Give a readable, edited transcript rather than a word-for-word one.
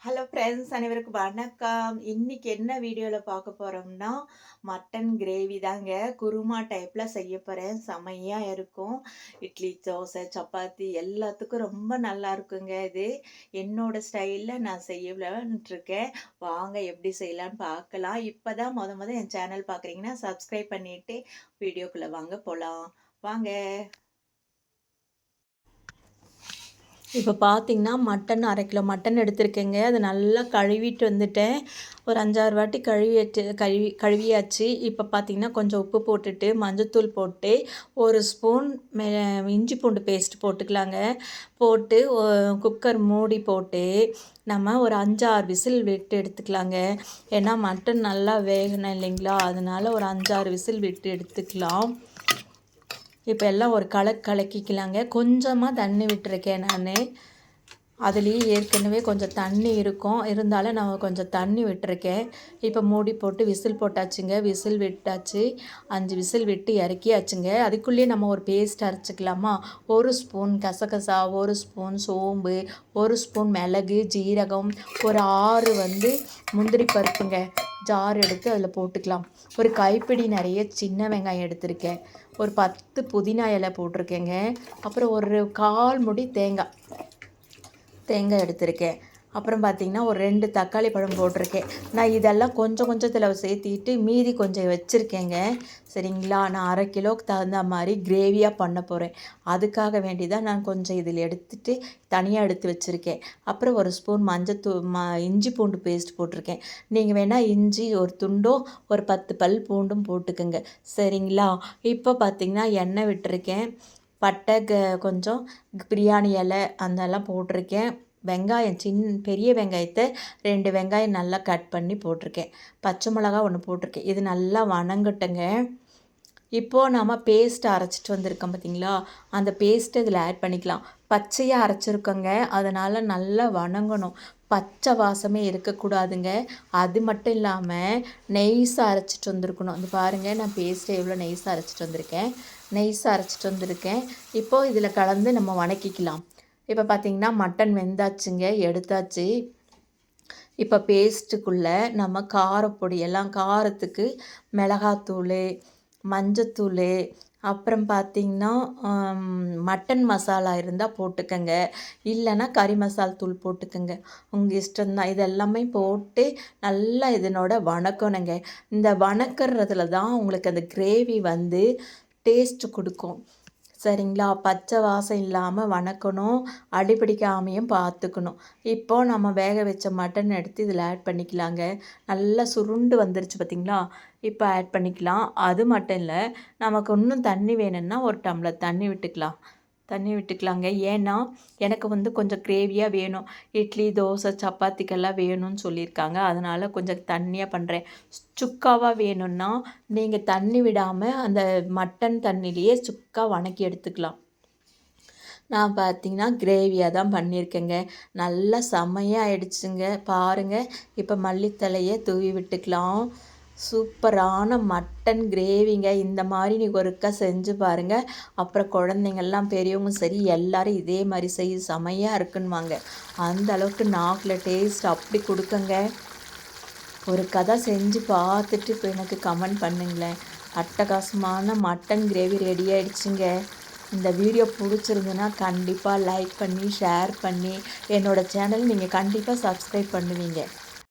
Hello friends, அனைவருக்கும் வணக்கம். இன்னைக்கு என்ன வீடியோவில் பார்க்க போகிறோம்னா மட்டன் கிரேவி தாங்க. குருமா டைப்பில் செய்ய போகிறேன். செமையாக இருக்கும். இட்லி, தோசை, சப்பாத்தி எல்லாத்துக்கும் ரொம்ப நல்லா இருக்குங்க. இது என்னோட ஸ்டைலில் நான் செய்யலான்ட்ருக்கேன். வாங்க எப்படி செய்யலான்னு பார்க்கலாம். இப்போ தான் முத என் சேனல் பார்க்குறீங்கன்னா சப்ஸ்கிரைப் பண்ணிவிட்டு வீடியோக்குள்ளே வாங்க போகலாம். வாங்க. இப்போ பார்த்தீங்கன்னா மட்டன் 1/2 கிலோ மட்டன் எடுத்திருக்கேங்க. அது நல்லா கழுவிட்டு வந்துட்டேன். ஒரு 5-6 வாட்டி கழுவியாச்சு. இப்போ பார்த்தீங்கன்னா கொஞ்சம் உப்பு போட்டுட்டு மஞ்சத்தூள் போட்டு 1 ஸ்பூன் இஞ்சி பூண்டு பேஸ்ட் போட்டுக்கலாங்க. போட்டு குக்கர் மூடி போட்டு நம்ம ஒரு 5-6 விசில் விட்டு எடுத்துக்கலாங்க. ஏன்னா மட்டன் நல்லா வேகணும் இல்லைங்களா, அதனால் ஒரு 5-6 விசில் விட்டு எடுத்துக்கலாம். இப்போ எல்லாம் ஒரு கலக்கிக்கலாங்க. கொஞ்சமாக தண்ணி விட்டுருக்கேன் நான். அதுலேயே ஏற்கனவே கொஞ்சம் தண்ணி இருக்கும், இருந்தாலும் நான் கொஞ்சம் தண்ணி விட்டுருக்கேன். இப்போ மூடி போட்டு விசில் போட்டாச்சுங்க. விசில் விட்டாச்சு. 5 விசில் விட்டு இறக்கியாச்சுங்க. அதுக்குள்ளேயே நம்ம ஒரு பேஸ்ட் அரைச்சிக்கலாமா. 1 ஸ்பூன் கசகசா, 1 ஸ்பூன் சோம்பு, 1 ஸ்பூன் மிளகு, ஜீரகம், ஒரு 6 முந்திரி பருப்புங்க. ஜார் எடுத்து அதில் போட்டுக்கலாம். ஒரு கைப்பிடி நிறைய சின்ன வெங்காயம் எடுத்திருக்கேன். ஒரு 10 புதினா இலை போட்டிருக்கேங்க. அப்புறம் ஒரு 1/4 முடி தேங்காய் எடுத்திருக்கேன். அப்புறம் பார்த்திங்கன்னா ஒரு 2 தக்காளி பழம் போட்டிருக்கேன். நான் இதெல்லாம் கொஞ்சத்தில் சேர்த்திட்டு மீதி கொஞ்சம் வச்சுருக்கேங்க. சரிங்களா, நான் 1/2 கிலோவுக்கு தகுந்த மாதிரி கிரேவியாக பண்ண போகிறேன். அதுக்காக வேண்டி தான் நான் கொஞ்சம் இதில் எடுத்துகிட்டு தனியாக எடுத்து வச்சுருக்கேன். அப்புறம் 1 ஸ்பூன் இஞ்சி பூண்டு பேஸ்ட் போட்டிருக்கேன். நீங்கள் வேணால் இஞ்சி ஒரு துண்டோ ஒரு 10 பல் பூண்டும் போட்டுக்கோங்க. சரிங்களா. இப்போ பார்த்திங்கன்னா எண்ணெய் விட்டுருக்கேன். பட்டை கொஞ்சம் பிரியாணி இலை அதெல்லாம் போட்டிருக்கேன். வெங்காயம் பெரிய வெங்காயத்தை 2 வெங்காயம் நல்லா கட் பண்ணி போட்டிருக்கேன். பச்சை மிளகா 1 போட்டிருக்கேன். இது நல்லா வணங்கட்டுங்க. இப்போது நம்ம பேஸ்ட் அரைச்சிட்டு வந்திருக்கோம் பார்த்திங்களா, அந்த பேஸ்ட்டு இதில் ஆட் பண்ணிக்கலாம். பச்சையாக அரைச்சிருக்கோங்க, அதனால் நல்லா வணங்கணும். பச்சை வாசமே இருக்கக்கூடாதுங்க. அது மட்டும் இல்லாமல் நெய்ஸாக அரைச்சிட்டு வந்திருக்கணும். அது பாருங்கள், நான் பேஸ்ட்டை எவ்வளோ நெய்ஸாக அரைச்சிட்டு வந்திருக்கேன். இப்போது இதில் கலந்து நம்ம வணக்கிக்கலாம். இப்போ பார்த்திங்கன்னா மட்டன் வெந்தாச்சுங்க, எடுத்தாச்சு. இப்போ பேஸ்ட்டுக்குள்ளே நம்ம காரப்பொடி எல்லாம் காரத்துக்கு மிளகாத்தூள், மஞ்சத்தூள், அப்புறம் பார்த்திங்கன்னா மட்டன் மசாலா இருந்தால் போட்டுக்கங்க, இல்லைன்னா கறி மசால் தூள் போட்டுக்கங்க, உங்கள் இஷ்டம்தான். இதெல்லாமே போட்டு நல்லா இதனோட வணக்கணுங்க. இந்த வணக்கிறதுல தான் உங்களுக்கு அந்த கிரேவி டேஸ்ட்டு கொடுக்கும். சரிங்களா. பச்சை வாசம் இல்லாமல் வணக்கணும், அடிப்பிடிக்காமையும் பார்த்துக்கணும். இப்போது நம்ம வேக வச்ச மட்டன் எடுத்து இதில் ஆட் பண்ணிக்கலாங்க. நல்லா சுருண்டு வந்துருச்சு பார்த்திங்களா. இப்போ ஆட் பண்ணிக்கலாம். அது மட்டும் இல்லை, நமக்கு இன்னும் தண்ணி வேணும்னா ஒரு டம்ளர் தண்ணி விட்டுக்கலாங்க. ஏன்னா எனக்கு கொஞ்சம் கிரேவியாக வேணும். இட்லி, தோசை, சப்பாத்திக்கெல்லாம் வேணும்னு சொல்லியிருக்காங்க. அதனால் கொஞ்சம் தண்ணியாக பண்ணுறேன். சுக்காவாக வேணும்னா நீங்கள் தண்ணி விடாமல் அந்த மட்டன் தண்ணியிலையே சுக்கா வணக்கி எடுத்துக்கலாம். நான் பார்த்திங்கன்னா கிரேவியாக தான் பண்ணியிருக்கேங்க. நல்லா செம்மையாக ஆயிடுச்சுங்க பாருங்கள். இப்போ மல்லித்தலையை தூவி விட்டுக்கலாம். சூப்பரான மட்டன் கிரேவிங்க. இந்த மாதிரி நீங்கள் ஒருக்கா செஞ்சு பாருங்கள். அப்புறம் குழந்தைங்கள்லாம் பெரியவங்க சரி எல்லோரும் இதே மாதிரி செமையாக இருக்குன்னுவாங்க. அந்த அளவுக்கு நாக்கில் டேஸ்ட் அப்படி கொடுக்குங்க. ஒரு கதை செஞ்சு பார்த்துட்டு இப்போ எனக்கு கமெண்ட் பண்ணுங்களேன். அட்டகாசமான மட்டன் கிரேவி ரெடி ஆகிடுச்சுங்க. இந்த வீடியோ பிடிச்சிருந்துன்னா கண்டிப்பாக லைக் பண்ணி ஷேர் பண்ணி என்னோடய சேனல் நீங்கள் கண்டிப்பாக சப்ஸ்கிரைப் பண்ணுவீங்க.